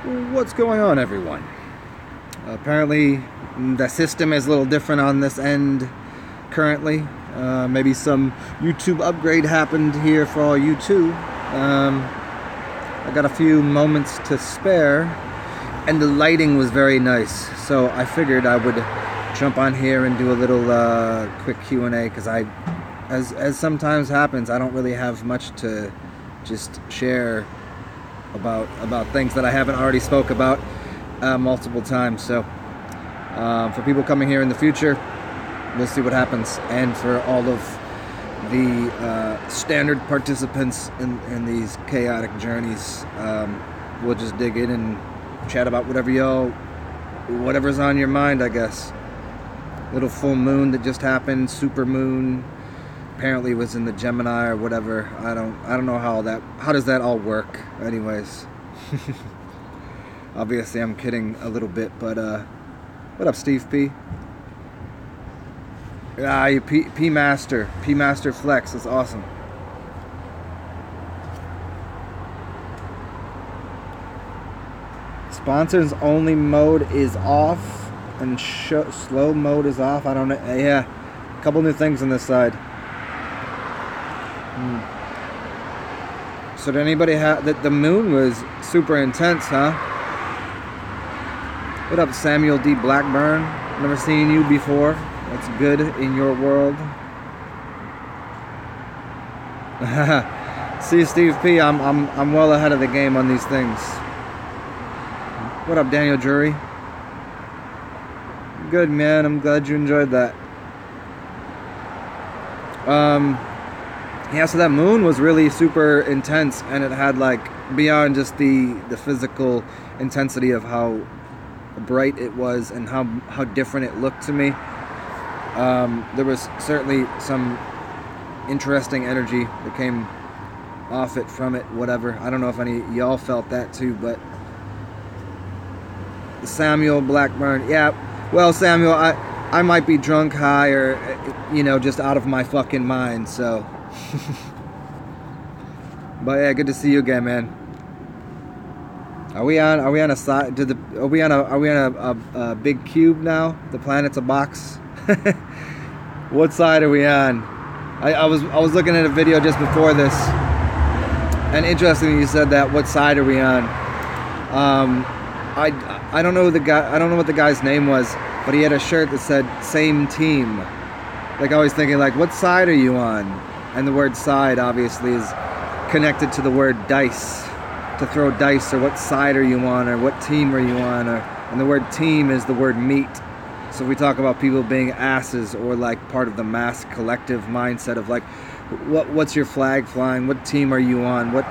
What's going on, everyone? Apparently the system is a little different on this end currently. Maybe some YouTube upgrade happened here for all you two. I got a few moments to spare and the lighting was very nice, so I figured I would jump on here and do a little quick Q&A, because as sometimes happens, I don't really have much to just share about things that I haven't already spoke about multiple times. So for people coming here in the future, we'll see what happens, and for all of the standard participants in these chaotic journeys, we'll just dig in and chat about whatever's on your mind, I guess. Little full moon that just happened, super moon, apparently was in the Gemini or whatever. I don't know how does that all work anyways. Obviously I'm kidding a little bit, but what up, Steve P? Yeah, P Master Flex is awesome. Sponsors only mode is off and slow mode is off. I don't know. Yeah, a couple new things on this side. So did anybody have that? The moon was super intense, huh? What up, Samuel D. Blackburn? Never seen you before. What's good in your world? See, Steve P, I'm well ahead of the game on these things. What up, Daniel Jury? Good, man. I'm glad you enjoyed that. Yeah, so that moon was really super intense, and it had like beyond just the physical intensity of how bright it was and how different it looked to me. There was certainly some interesting energy that came off it, from it, whatever. I don't know if any of y'all felt that too, but Samuel Blackburn, yeah. Well, Samuel, I might be drunk, high, or just out of my fucking mind. So, but yeah, good to see you again, man. Are we on a side? Are we on a big cube now? The planet's a box. What side are we on? I was looking at a video just before this, and interestingly, you said that. What side are we on? I don't know the guy. I don't know what the guy's name was, but he had a shirt that said "same team." Like, I was thinking, like, what side are you on? And the word "side" obviously is connected to the word "dice," to throw dice, or what side are you on, or what team are you on, and the word "team" is the word "meat." So we talk about people being asses, or like part of the mass collective mindset of like, what's your flag flying? What team are you on? What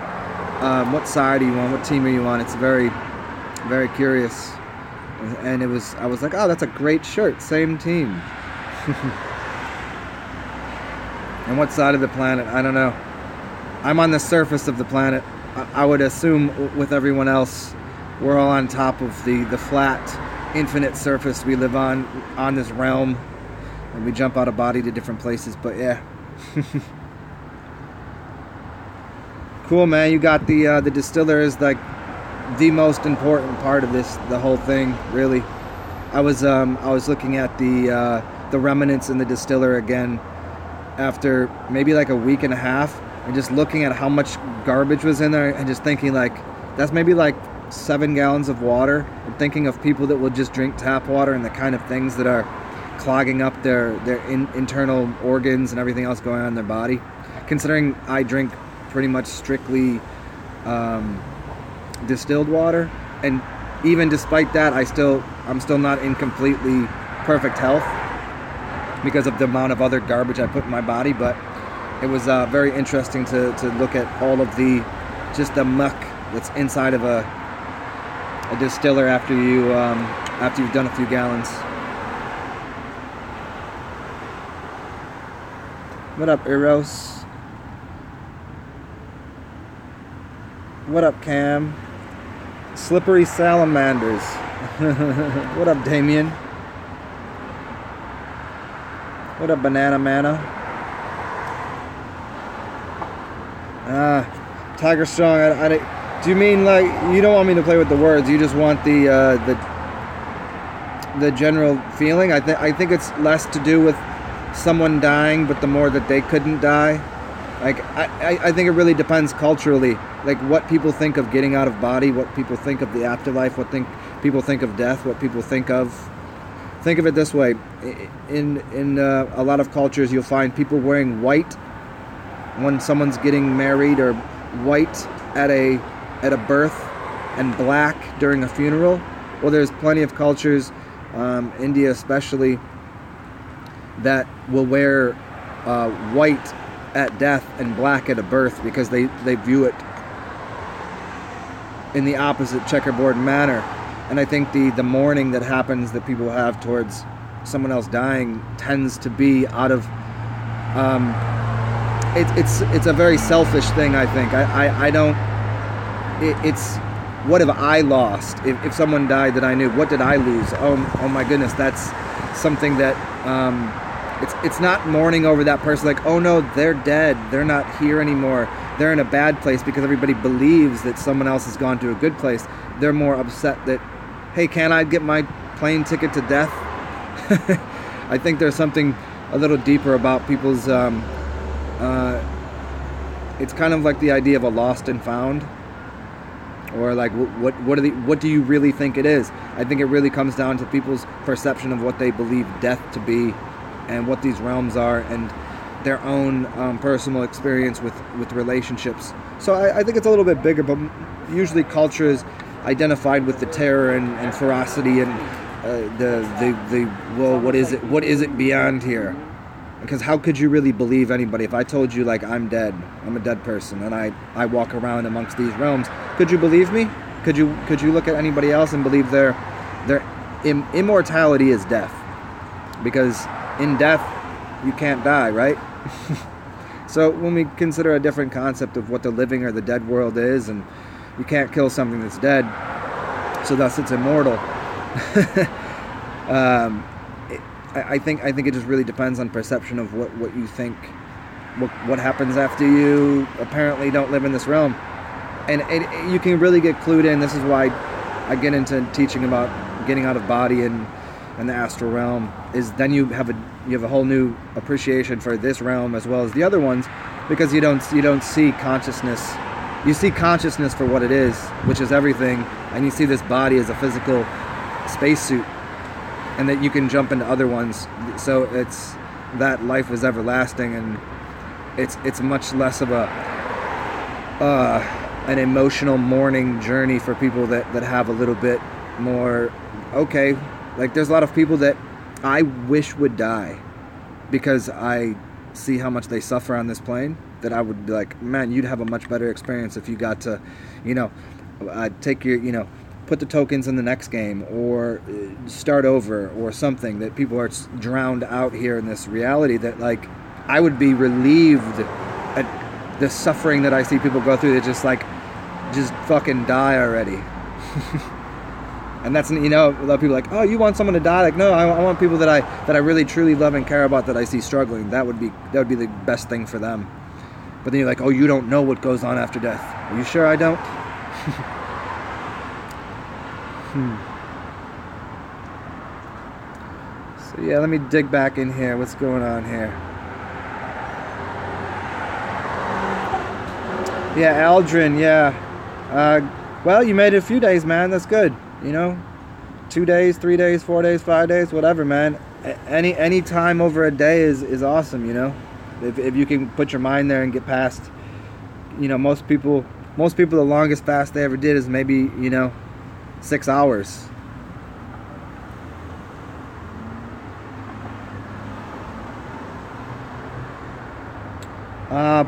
side are you on? What team are you on? It's very, very curious. And I was like, oh, that's a great shirt. Same team. And what side of the planet? I don't know. I'm on the surface of the planet. I would assume with everyone else, we're all on top of the flat, infinite surface we live on this realm. And we jump out of body to different places, but yeah. Cool, man. You got the distiller is like the most important part of the whole thing, really. I was looking at the remnants in the distiller again after maybe like a week and a half, and just looking at how much garbage was in there, and just thinking like, that's maybe like 7 gallons of water. I'm thinking of people that will just drink tap water, and the kind of things that are clogging up their internal organs and everything else going on in their body. Considering I drink pretty much strictly distilled water, and even despite that, I'm still not in completely perfect health because of the amount of other garbage I put in my body. But it was very interesting to look at all of just the muck that's inside of a distiller after you've done a few gallons. What up, Eros? What up, Cam? Slippery salamanders. What up, Damien? What up, Banana Mana? Tiger Strong. Do you mean like you don't want me to play with the words? You just want the general feeling? I think it's less to do with someone dying, but the more that they couldn't die. Like I think it really depends culturally, like what people think of getting out of body, what people think of the afterlife, people think of death, what people think of. Think of it this way: in a lot of cultures, you'll find people wearing white when someone's getting married, or white at a birth, and black during a funeral. Well, there's plenty of cultures, India especially, that will wear white at death and black at a birth, because they view it in the opposite checkerboard manner. And I think the mourning that happens, that people have towards someone else dying, tends to be out of it's a very selfish thing. I think I don't. It's what have I lost? If someone died that I knew, what did I lose? Oh my goodness, that's something that it's not mourning over that person like, oh no, they're dead, they're not here anymore, they're in a bad place, because everybody believes that someone else has gone to a good place. They're more upset that, hey, can I get my plane ticket to death? I think there's something a little deeper about people's it's kind of like the idea of a lost and found, or like what do you really think it is? I think it really comes down to people's perception of what they believe death to be, and what these realms are, and their own personal experience with relationships. So I think it's a little bit bigger, but usually culture is identified with the terror and ferocity and well, what is it beyond here? Because how could you really believe anybody? If I told you, like, I'm dead, I'm a dead person, and I walk around amongst these realms, could you believe me? Could you look at anybody else and believe their immortality is death? Because in death, you can't die, right? So when we consider a different concept of what the living or the dead world is, and you can't kill something that's dead, so thus it's immortal. I think it just really depends on perception of what you think, what happens after you apparently don't live in this realm. And you can really get clued in. This is why I get into teaching about getting out of body and the astral realm, is then you have a whole new appreciation for this realm as well as the other ones, because you don't see consciousness. You see consciousness for what it is, which is everything, and you see this body as a physical spacesuit, and that you can jump into other ones. So it's that life is everlasting, and it's much less of an emotional mourning journey for people that have a little bit more. Okay, like there's a lot of people that I wish would die, because I see how much they suffer on this plane, that I would be like, man, you'd have a much better experience if you got to, take your, put the tokens in the next game, or start over, or something. That people are drowned out here in this reality, that like I would be relieved at the suffering that I see people go through, that just fucking die already. And that's, a lot of people are like, oh, you want someone to die? Like, no, I want people that I really truly love and care about, that I see struggling. That would be the best thing for them. But then you're like, oh, you don't know what goes on after death. Are you sure I don't? So yeah, let me dig back in here. What's going on here? Yeah, Aldrin, yeah. Well, you made it a few days, man. That's good. 2 days, 3 days, 4 days, 5 days, whatever, man. Any time over a day is awesome, If you can put your mind there and get past, most people, the longest fast they ever did is maybe, 6 hours.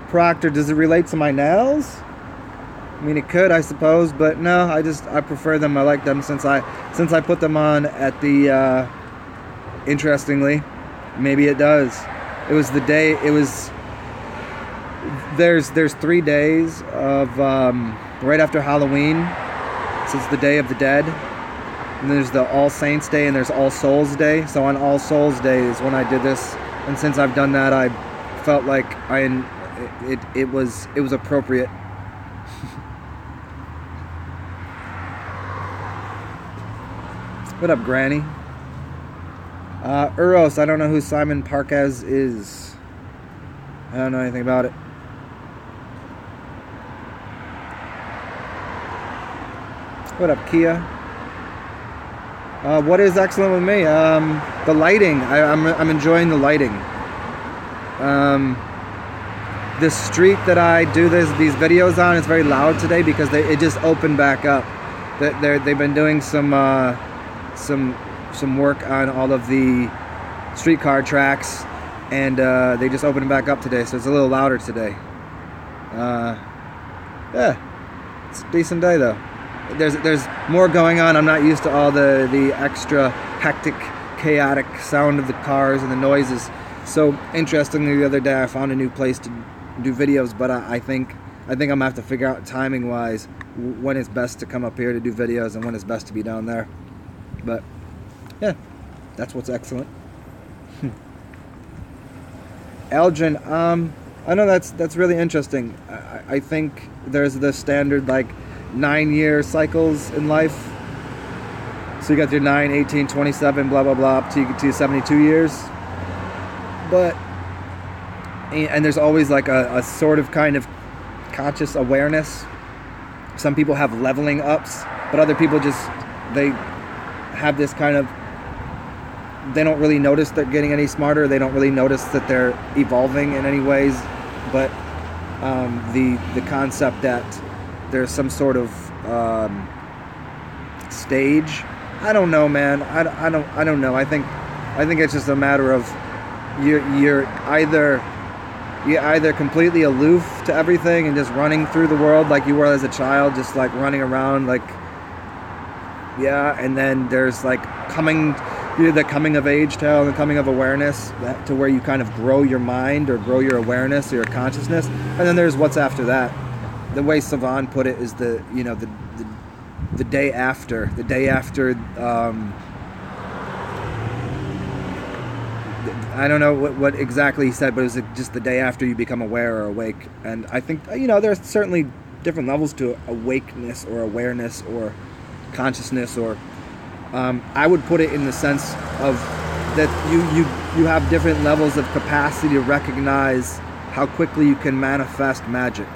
Proctor, does it relate to my nails? I mean, it could, I suppose, but no, I prefer them. I like them since I put them on at the, interestingly, maybe it does. It was the day, there's 3 days of, right after Halloween, so it's the Day of the Dead, and there's the All Saints Day, and there's All Souls Day. So on All Souls Day is when I did this, and since I've done that, I felt like it was appropriate. What up, Granny? Uros, I don't know who Simon Parkes is. I don't know anything about it. What up, Kia? What is excellent with me? The lighting. I'm enjoying the lighting. This street that I do these videos on is very loud today because it just opened back up. They've been doing some work on all of the streetcar tracks, and they just opened it back up today, so it's a little louder today. Yeah, it's a decent day though. There's more going on. I'm not used to all the extra hectic, chaotic sound of the cars and the noises. So interestingly, the other day I found a new place to do videos, but I think I'm gonna have to figure out timing wise when it's best to come up here to do videos and when it's best to be down there. But yeah, that's what's excellent. Elgin, I know that's really interesting. I think there's the standard like 9-year cycles in life. So you got your 9, 18, 27, blah blah blah, up to 72 years. But and there's always like a sort of kind of conscious awareness. Some people have leveling ups, but other people they have this kind of, they don't really notice they're getting any smarter. They don't really notice that they're evolving in any ways. But the concept that there's some sort of stage, I don't know, man. I don't know. I think it's just a matter of you're either completely aloof to everything and just running through the world like you were as a child, just like running around like, yeah, and then there's like the coming of age tale and the coming of awareness, that to where you kind of grow your mind or grow your awareness or your consciousness, and then there's what's after that. The way Savan put it is the day after. I don't know what exactly he said, but it was just the day after you become aware or awake. And I think, there's certainly different levels to awakeness or awareness or consciousness, or I would put it in the sense of that you have different levels of capacity to recognize how quickly you can manifest magic.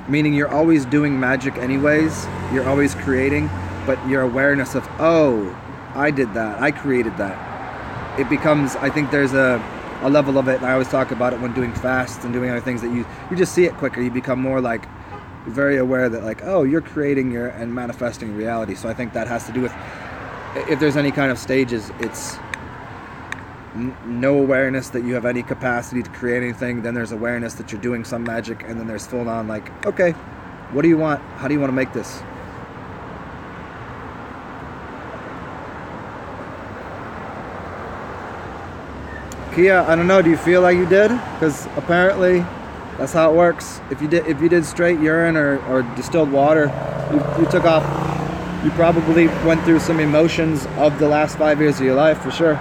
Meaning you're always doing magic anyways, you're always creating, but your awareness of, oh, I did that, I created that. It becomes, I think there's a level of it, and I always talk about it when doing fasts and doing other things, that you just see it quicker. You become more like very aware that like, oh, you're creating and manifesting reality. So I think that has to do with, if there's any kind of stages, it's no awareness that you have any capacity to create anything, then there's awareness that you're doing some magic, and then there's full on like, okay, what do you want? How do you want to make this? Kia, I don't know, do you feel like you did? Because apparently that's how it works. If you did straight urine or distilled water, you took off, you probably went through some emotions of the last 5 years of your life for sure.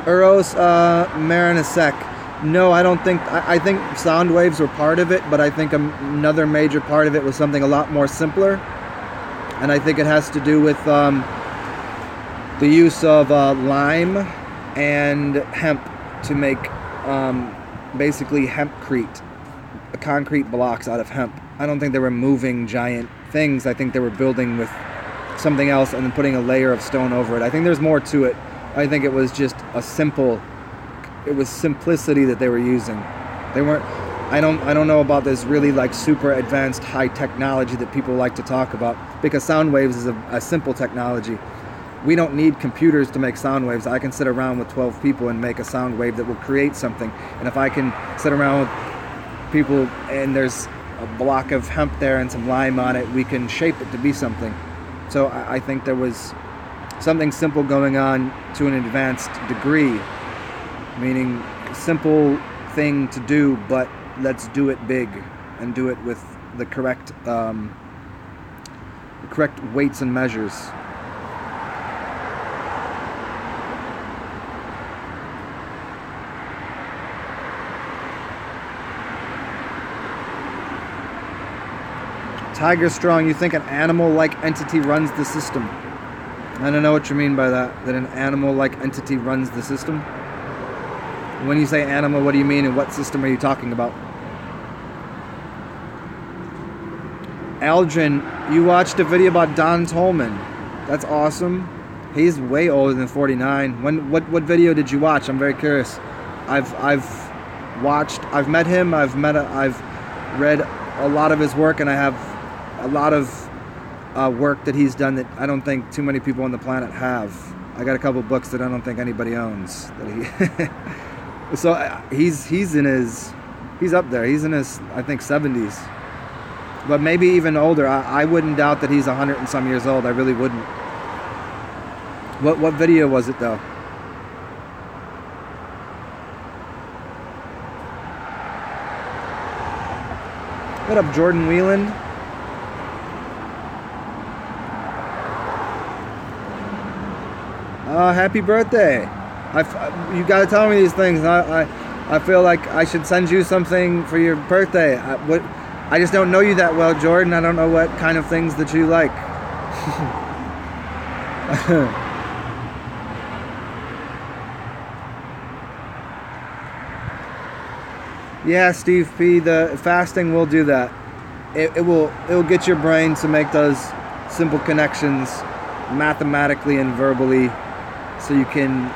Eros Marinasek. No, I don't think, I think sound waves were part of it, but I think another major part of it was something a lot more simpler. And I think it has to do with the use of lime and hemp to make basically hempcrete, concrete blocks out of hemp. I don't think they were moving giant things. I think they were building with something else and then putting a layer of stone over it. I think there's more to it. I think it was just it was simplicity that they were using. They weren't, I don't know about this really like super advanced high technology that people like to talk about, because sound waves is a simple technology. We don't need computers to make sound waves. I can sit around with 12 people and make a sound wave that will create something. And if I can sit around with people and there's a block of hemp there and some lime on it, we can shape it to be something. So I think there was something simple going on to an advanced degree, meaning simple thing to do, but let's do it big and do it with the correct weights and measures. Tiger Strong, you think an animal-like entity runs the system. I don't know what you mean by that, that an animal-like entity runs the system. When you say animal, what do you mean, and what system are you talking about? Aldrin, you watched a video about Don Tolman. That's awesome. He's way older than 49. What video did you watch? I'm very curious. I've met him. I've read a lot of his work, and I have a lot of work that he's done that I don't think too many people on the planet have. I got a couple books that I don't think anybody owns. That he so he's up there. He's in his, I think, 70s, but maybe even older. I wouldn't doubt that he's 100 and some years old. I really wouldn't. What video was it though? What up, Jordan Wheeland? Happy birthday! You gotta tell me these things. I feel like I should send you something for your birthday. I just don't know you that well, Jordan. I don't know what kind of things that you like. Yeah, Steve P. The fasting will do that. It will get your brain to make those simple connections mathematically and verbally, so you can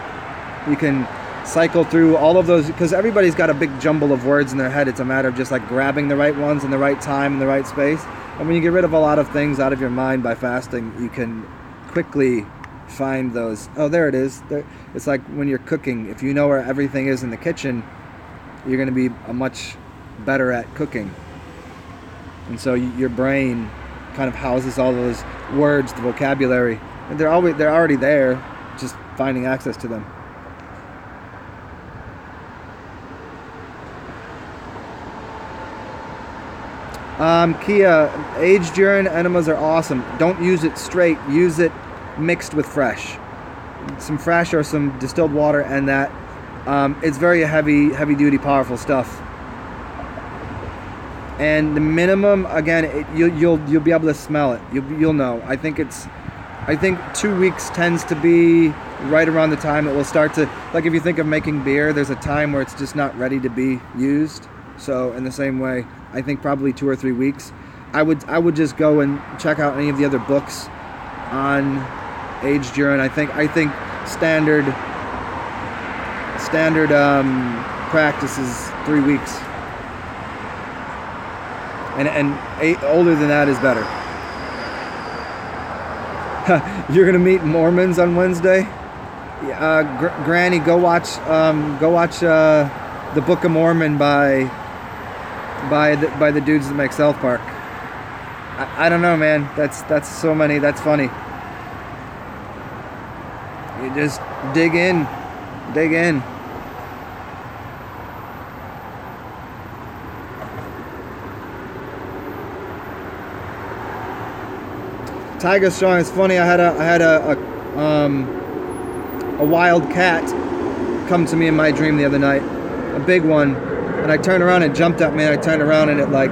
cycle through all of those, because everybody's got a big jumble of words in their head. It's a matter of just like grabbing the right ones in the right time in the right space. And when you get rid of a lot of things out of your mind by fasting, you can quickly find those. Oh, there it is. It's like when you're cooking. If you know where everything is in the kitchen, you're going to be much better at cooking. And so your brain kind of houses all those words, the vocabulary, and they're already there, just finding access to them. Kia, aged urine enemas are awesome. Don't use it straight. Use it mixed with fresh. Some fresh or some distilled water, and that. It's very heavy duty, powerful stuff. And the minimum, again, you'll be able to smell it. You'll know. I think 2 weeks tends to be right around the time it will start to, like if you think of making beer, there's a time where it's just not ready to be used. So in the same way, I think probably 2 or 3 weeks. I would just go and check out any of the other books on aged urine. I think standard practice is 3 weeks, and older than that is better. You're gonna meet Mormons on Wednesday. Granny, go watch the Book of Mormon by the dudes that make South Park. I don't know, man. That's so many. That's funny. You just dig in. Tiger Strong, it's funny. I had a wild cat come to me in my dream the other night, a big one, and I turned around and it jumped at me, and I turned around and it like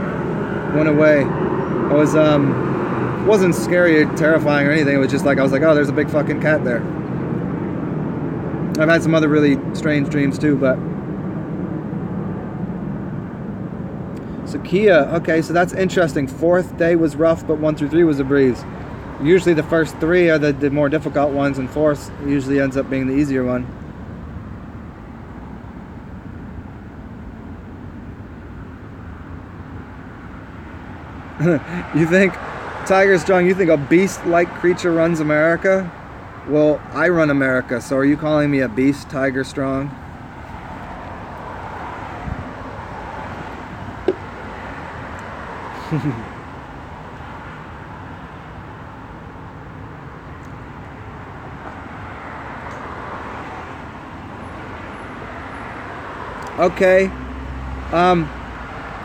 went away. I was it wasn't scary or terrifying or anything. It was just like I was like, oh, there's a big fucking cat there. I've had some other really strange dreams too, but so Kia, okay, so that's interesting. 4th day was rough, but 1 through 3 was a breeze. Usually the first 3 are the more difficult ones, and 4th usually ends up being the easier one. You think, Tiger Strong, you think a beast-like creature runs America? Well, I run America, so are you calling me a beast, Tiger Strong? Okay,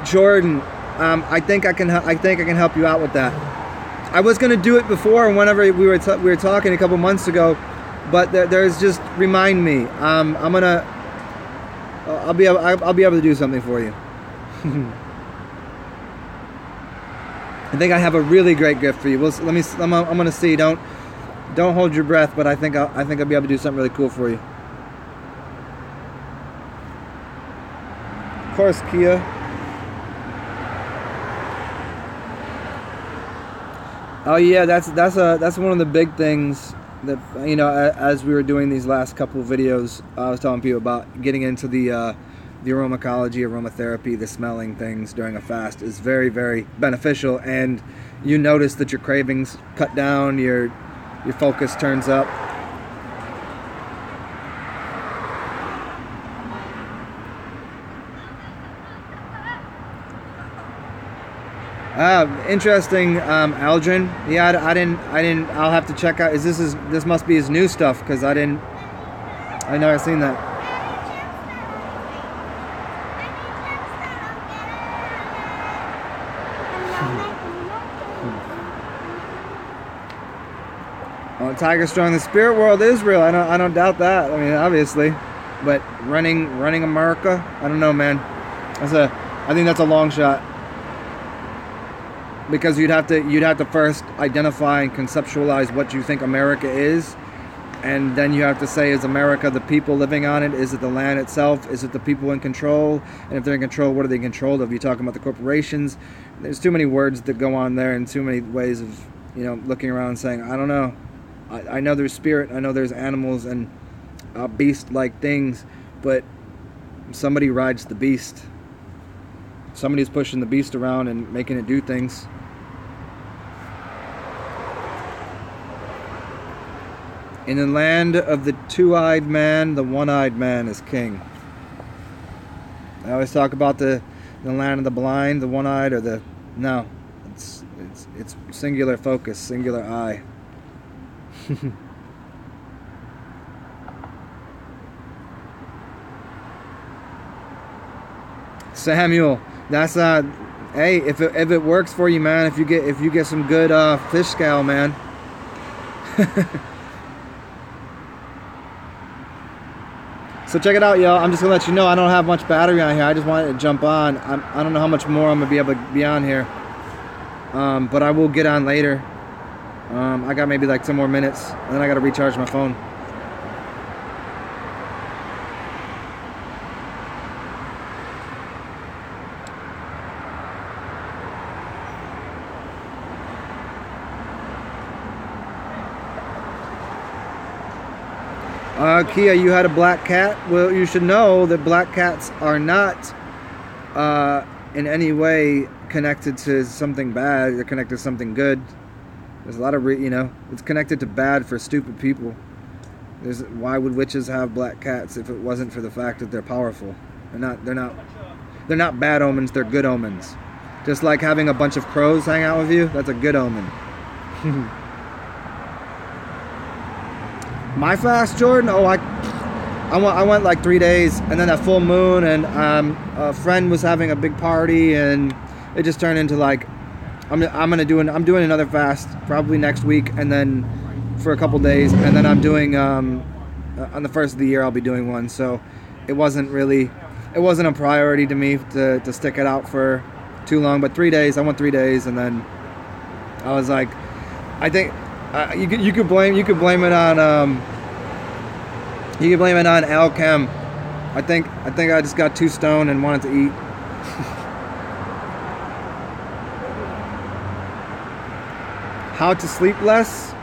Jordan, I think I can help you out with that. I was gonna do it before, and whenever we were talking a couple months ago, but there's just remind me. I'll be able to do something for you. I think I have a really great gift for you. Let me. I'm gonna see. Don't hold your breath, but I think I'll be able to do something really cool for you. Of course, Kia. Oh yeah, that's one of the big things that, you know, as we were doing these last couple of videos, I was telling people about getting into the aromatology, aromatherapy, the smelling things during a fast is very, very beneficial, and you notice that your cravings cut down, your focus turns up. Interesting, Aldrin. Yeah, I didn't. I'll have to check out. This must be his new stuff, because I never seen that. Oh, Tiger Strong. The spirit world is real. I don't doubt that. I mean, obviously, but running America. I don't know, man. I think that's a long shot. Because you'd have to first identify and conceptualize what you think America is, and then you have to say, is America the people living on it? Is it the land itself? Is it the people in control? And if they're in control, what are they controlled of? You're talking about the corporations. There's too many words that go on there, and too many ways of, you know, looking around and saying, I don't know. I know there's spirit. I know there's animals and beast-like things, but somebody rides the beast. Somebody's pushing the beast around and making it do things. In the land of the two-eyed man, the one-eyed man is king. I always talk about the land of the blind, the one-eyed, or the... No, it's singular focus, singular eye. Samuel, that's hey, if it works for you, man, if you get some good fish scale, man. So check it out, y'all. I'm just gonna let you know I don't have much battery on here. I just wanted to jump on. I don't know how much more I'm gonna be able to be on here, but I will get on later. I got maybe like 10 more minutes, and then I gotta recharge my phone. Kia, you had a black cat. Well, you should know that black cats are not in any way connected to something bad. They're connected to something good. There's a lot of, you know, it's connected to bad for stupid people. Why would witches have black cats if it wasn't for the fact that they're powerful? They're not bad omens. They're good omens. Just like having a bunch of crows hang out with you, that's a good omen. My fast, Jordan? Oh, I went like 3 days, and then a full moon, and a friend was having a big party, and it just turned into like I'm doing another fast probably next week, and then for a couple days, and then I'm doing on the first of the year I'll be doing one. So it wasn't a priority to me to stick it out for too long. But 3 days, I went 3 days, and then I was like, I think. You could blame it on Alchem. I think I just got too stoned and wanted to eat. How to sleep less?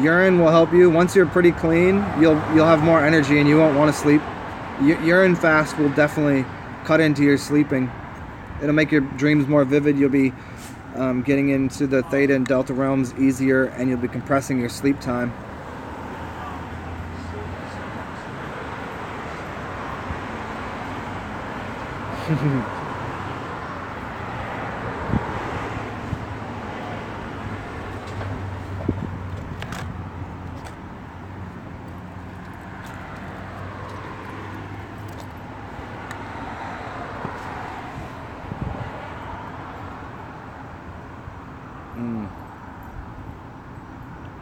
Urine will help you. Once you're pretty clean, you'll have more energy and you won't want to sleep. Urine fast will definitely cut into your sleeping. It'll make your dreams more vivid. You'll be getting into the theta and delta realms easier, and you'll be compressing your sleep time.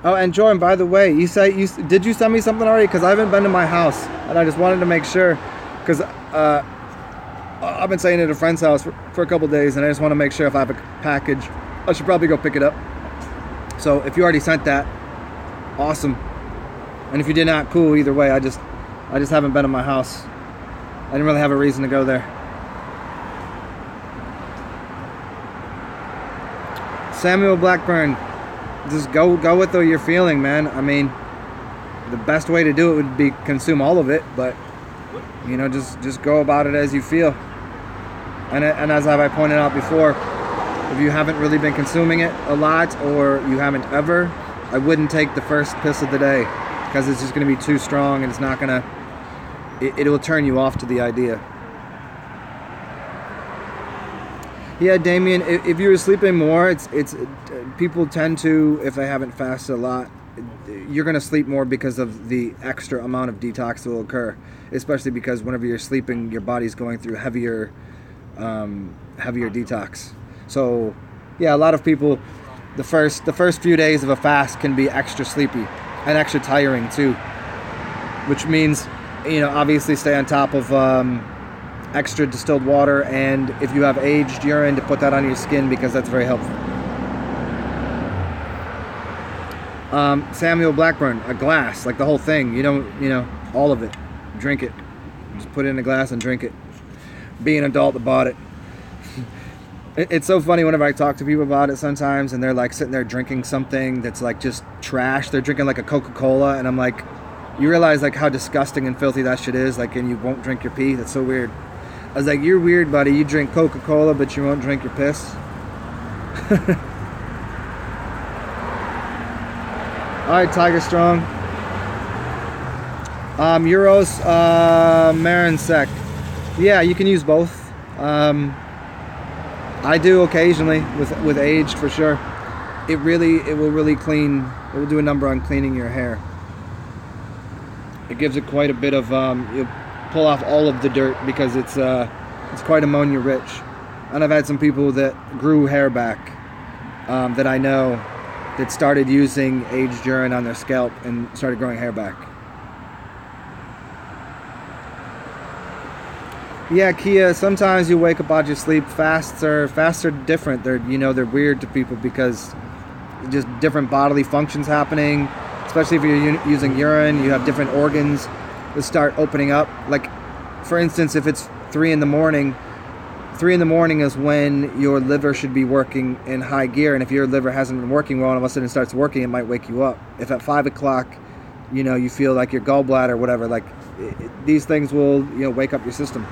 Oh, and Jordan, by the way, did you send me something already? Because I haven't been to my house, and I just wanted to make sure, because I've been staying at a friend's house for a couple days, and I just want to make sure if I have a package I should probably go pick it up. So if you already sent that, awesome. And if you did not, cool. Either way, I just haven't been in my house. I didn't really have a reason to go there. Samuel Blackburn, just go with what you're feeling, man. I mean, the best way to do it would be consume all of it, but you know, just go about it as you feel. And as I pointed out before, if you haven't really been consuming it a lot, or you haven't ever, I wouldn't take the first piss of the day, because it's just going to be too strong, and it's not going to. It will turn you off to the idea. Yeah, Damien, if you were sleeping more, it's people tend to, if they haven't fasted a lot, you're going to sleep more because of the extra amount of detox that will occur, especially because whenever you're sleeping, your body's going through heavier detox. So, yeah, a lot of people, the first few days of a fast can be extra sleepy and extra tiring too, which means, you know, obviously stay on top of extra distilled water, and if you have aged urine, to put that on your skin, because that's very helpful. Samuel Blackburn, a glass, like the whole thing. You know, all of it. Drink it. Just put it in a glass and drink it. Be an adult that bought it. It's so funny whenever I talk to people about it sometimes, and they're like sitting there drinking something that's like just trash. They're drinking like a Coca-Cola, and I'm like, you realize like how disgusting and filthy that shit is, like, and you won't drink your pee? That's so weird. I was like, you're weird, buddy. You drink Coca-Cola, but you won't drink your piss. Alright, Tiger Strong. Euros, Marinsec. Yeah, you can use both. I do occasionally with aged, for sure. It will really clean. It will do a number on cleaning your hair. It gives it quite a bit of you'll pull off all of the dirt, because it's quite ammonia rich. And I've had some people that grew hair back that I know that started using aged urine on their scalp and started growing hair back. Yeah, Kia, sometimes you wake up out your sleep. Fasts are different. They're weird to people because just different bodily functions happening, especially if you're using urine. You have different organs that start opening up. Like, for instance, if it's 3 in the morning, 3 in the morning is when your liver should be working in high gear, and if your liver hasn't been working well and all of a sudden it starts working, it might wake you up. If at 5 o'clock, you feel like your gallbladder, whatever, like these things will, wake up your system.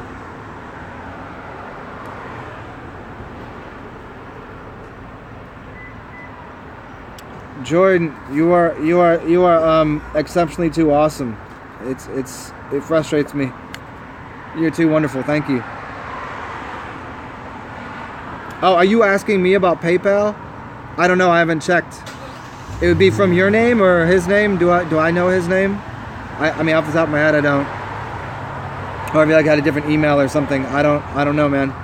Jordan, you are exceptionally too awesome. It frustrates me. You're too wonderful. Thank you. Oh, are you asking me about PayPal? I don't know. I haven't checked. It would be from your name or his name? Do I know his name? I mean, off the top of my head, I don't. Or if you had a different email or something, I don't know, man.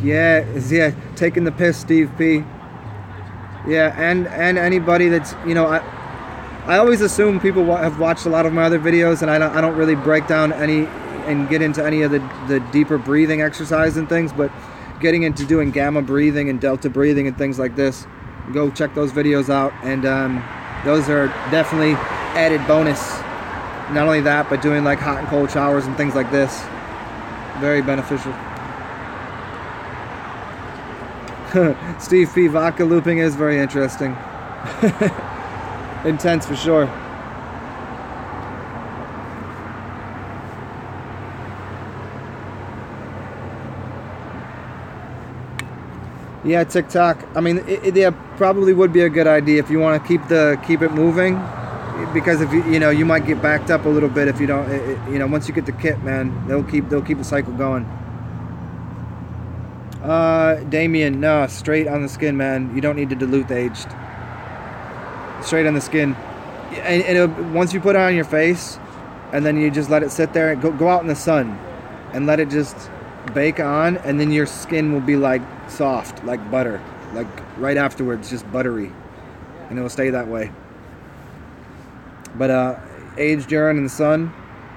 Yeah, taking the piss, Steve P. Yeah, and anybody that's, I always assume people have watched a lot of my other videos, and I don't really break down any and get into any of the deeper breathing exercise and things, but getting into doing gamma breathing and delta breathing and things like this, go check those videos out, and those are definitely added bonus. Not only that, but doing like hot and cold showers and things like this, very beneficial. Steve P. Vodka looping is very interesting. Intense for sure. Yeah, TikTok. I mean, it probably would be a good idea if you want to keep it moving, because if you might get backed up a little bit if you don't. Once you get the kit, man, they'll keep the cycle going. Damien, no, straight on the skin, man. You don't need to dilute the aged. Straight on the skin, and once you put it on your face, and then you just let it sit there, go out in the sun, and let it just bake on, and then your skin will be like soft, like butter, like right afterwards, just buttery, and it will stay that way. But aged urine in the sun,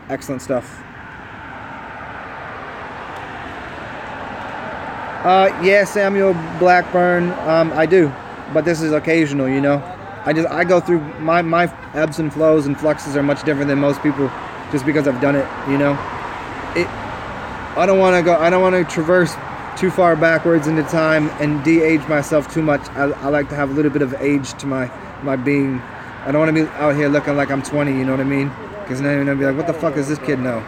Excellent stuff. Yeah, Samuel Blackburn, I do, but this is occasional, you know. I go through my ebbs and flows and fluxes are much different than most people, just because I've done it, you know. I don't want to traverse too far backwards into time and de-age myself too much. I like to have a little bit of age to my being. I don't want to be out here looking like I'm 20, you know what I mean? Because then I'm going to be like, what the fuck does this kid know?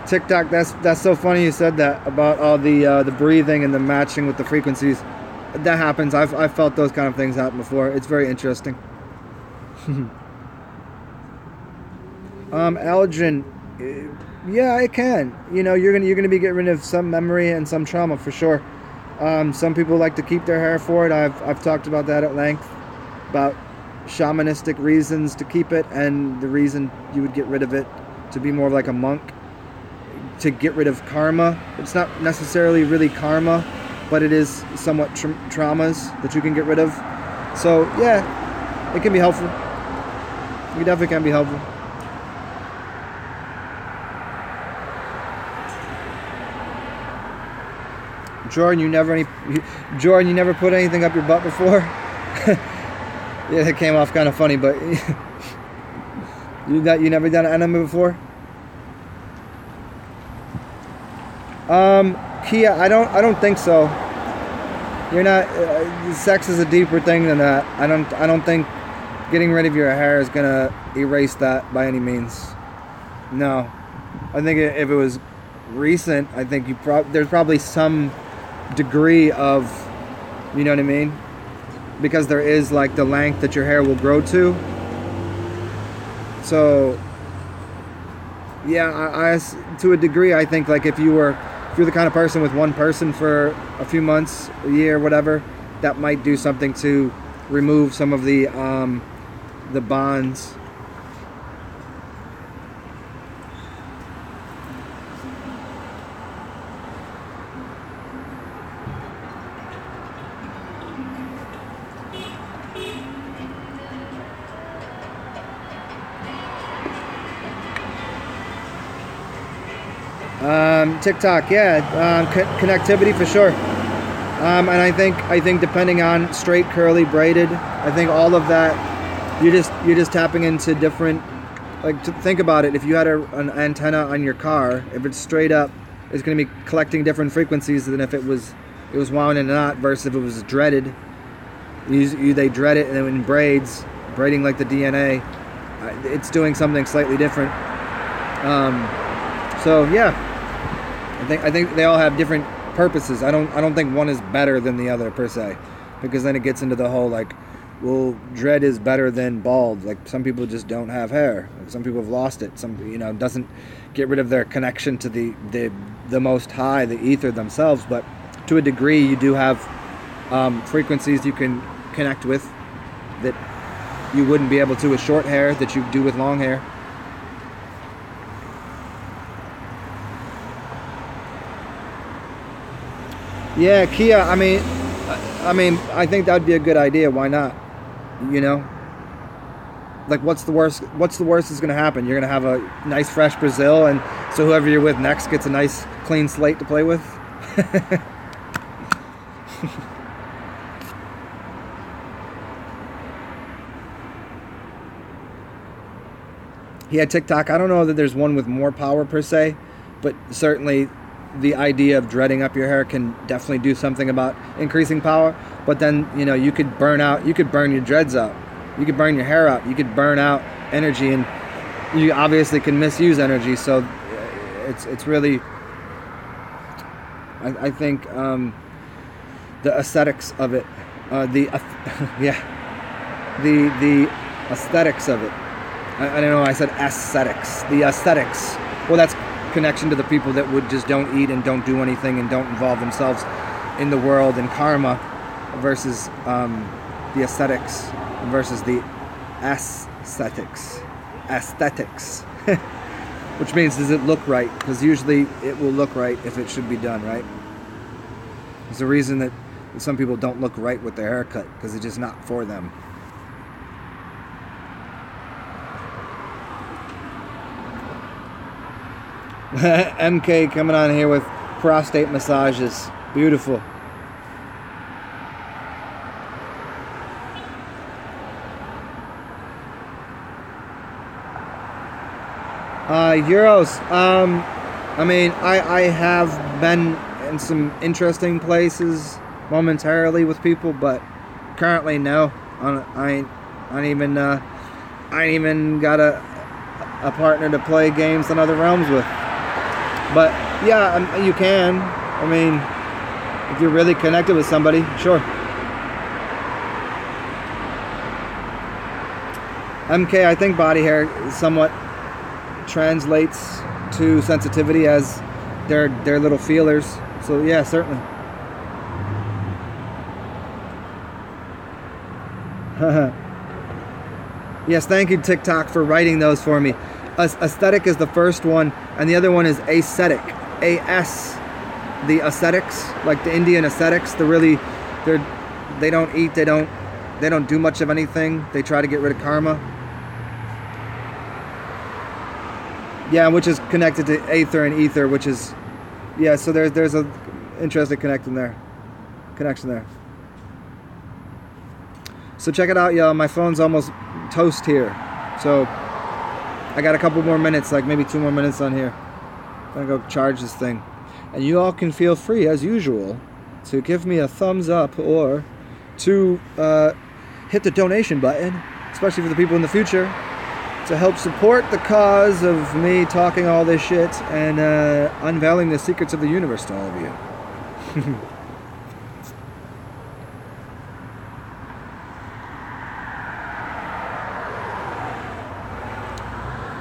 TikTok, that's so funny you said that about all the breathing and the matching with the frequencies. That happens. I've felt those kind of things happen before. It's very interesting. Algin, yeah, it can. You know, you're gonna be getting rid of some memory and some trauma for sure. Some people like to keep their hair for it. I've talked about that at length, about shamanistic reasons to keep it, and the reason you would get rid of it to be more like a monk. To get rid of karma. It's not necessarily really karma, but it is somewhat traumas that you can get rid of. So yeah, it can be helpful. It definitely can be helpful. Jordan, you never put anything up your butt before? Yeah, it came off kind of funny, but you never done an enema before? Kia, I don't think so. You're not. Sex is a deeper thing than that. I don't think getting rid of your hair is gonna erase that by any means. No, I think if it was recent, I think there's probably some degree of, you know what I mean, because there is like the length that your hair will grow to. So yeah, I to a degree, I think like if you're the kind of person with one person for a few months, a year, whatever, that might do something to remove some of the bonds. TikTok, yeah, connectivity for sure. And I think depending on straight, curly, braided, I think all of that, you're just tapping into different. Like, think about it. If you had an antenna on your car, if it's straight up, it's going to be collecting different frequencies than if it was wound in a knot. Versus if it was dreaded, they dread it and then in braids, braiding like the DNA, it's doing something slightly different. So yeah. I think they all have different purposes. I don't think one is better than the other per se, because then it gets into the whole like, well, dread is better than bald. Like some people just don't have hair. Like, some people have lost it. Some doesn't get rid of their connection to the Most High, the ether themselves. But to a degree, you do have frequencies you can connect with that you wouldn't be able to with short hair that you do with long hair. Yeah, Kia, I mean, I think that'd be a good idea. Why not? You know? Like, what's the worst that's going to happen? You're going to have a nice, fresh Brazil, and so whoever you're with next gets a nice, clean slate to play with? Yeah, TikTok, I don't know that there's one with more power per se, but certainly the idea of dreading up your hair can definitely do something about increasing power. But then, you could burn your dreads out. You could burn your hair out. You could burn out energy, and you obviously can misuse energy. So it's really, I think, the aesthetics of it, the aesthetics of it. I don't know, I said aesthetics. The aesthetics. Well, that's connection to the people that don't eat and don't do anything and don't involve themselves in the world and karma, versus the aesthetics versus the aesthetics. Which means, does it look right? Because usually it will look right if it should be done, right? There's a reason that some people don't look right with their haircut, because it's just not for them. MK coming on here with prostate massages. Beautiful. Euros. I mean, I have been in some interesting places momentarily with people, but currently no. I ain't even got a partner to play games in other realms with. But yeah, you can. I mean, if you're really connected with somebody, sure. MK, I think body hair somewhat translates to sensitivity as their little feelers. So yeah, certainly. Yes, thank you TikTok for writing those for me. Aesthetic is the first one, and the other one is ascetic. A-S, the ascetics, like the Indian ascetics. They don't eat, they don't do much of anything. They try to get rid of karma. Yeah, which is connected to aether and ether, which is, yeah, so there's a interesting connection there. So check it out, y'all. My phone's almost toast here. So I got a couple more minutes, like maybe 2 more minutes on here. I'm gonna go charge this thing. And you all can feel free, as usual, to give me a thumbs up or to hit the donation button, especially for the people in the future, to help support the cause of me talking all this shit and unveiling the secrets of the universe to all of you.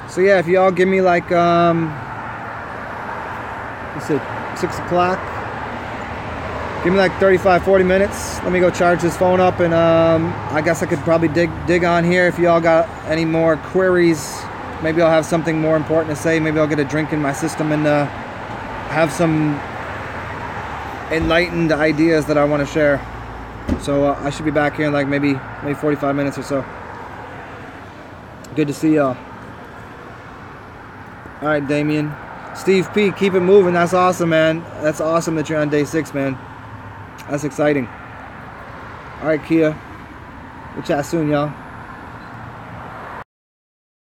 So yeah, if y'all give me like, let's see, 6 o'clock. Give me like 35-40 minutes. Let me go charge this phone up, and I guess I could probably dig on here if y'all got any more queries. Maybe I'll have something more important to say. Maybe I'll get a drink in my system and have some enlightened ideas that I want to share. So I should be back here in like maybe 45 minutes or so. Good to see y'all. All right, Damien. Steve P, keep it moving. That's awesome, man. That's awesome that you're on day 6, man. That's exciting. All right, Kia. We'll chat soon, y'all.